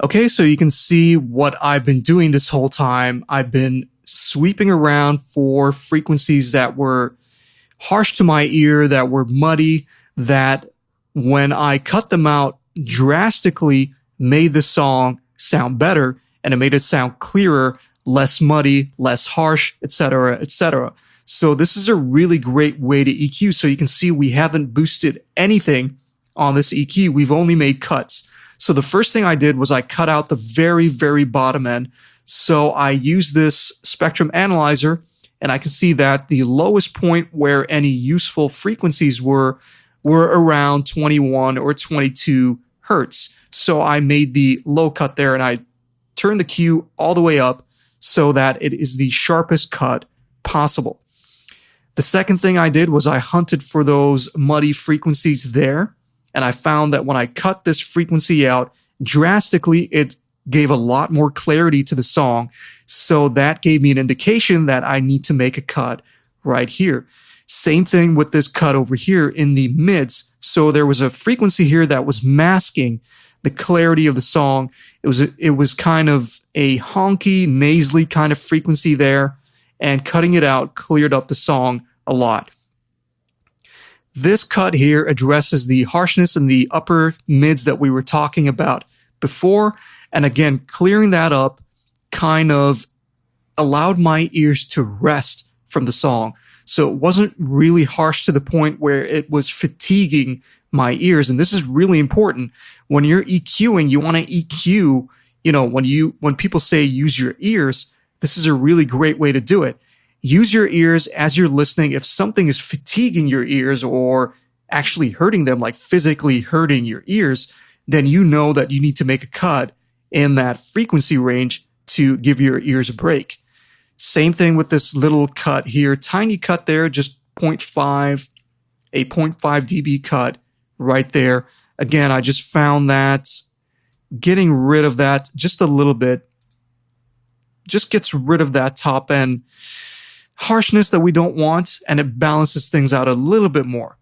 Okay, so you can see what I've been doing this whole time. I've been sweeping around for frequencies that were harsh to my ear, that were muddy, that when I cut them out drastically made the song sound better, and it made it sound clearer, less muddy, less harsh, etc., etc. So this is a really great way to EQ. So you can see we haven't boosted anything on this EQ. We've only made cuts. So the first thing I did was I cut out the very, very bottom end. So I used this spectrum analyzer, and I can see that the lowest point where any useful frequencies were around 21 or 22 hertz. So I made the low cut there, and I turned the Q all the way up so that it is the sharpest cut possible. The second thing I did was I hunted for those muddy frequencies there, and I found that when I cut this frequency out drastically, it gave a lot more clarity to the song. So that gave me an indication that I need to make a cut right here. Same thing with this cut over here in the mids. So there was a frequency here that was masking the clarity of the song. It was kind of a honky, nasally kind of frequency there, and cutting it out cleared up the song a lot. This cut here addresses the harshness in the upper mids that we were talking about before. And again, clearing that up kind of allowed my ears to rest from the song. So it wasn't really harsh to the point where it was fatiguing my ears. And this is really important. When you're EQing, you want to EQ, when people say use your ears, this is a really great way to do it. Use your ears as you're listening. If something is fatiguing your ears or actually hurting them, like physically hurting your ears, then you know that you need to make a cut in that frequency range to give your ears a break. Same thing with this little cut here. Tiny cut there, just 0.5, a 0.5 dB cut right there. Again, I just found that getting rid of that just a little bit just gets rid of that top end harshness that we don't want, and it balances things out a little bit more.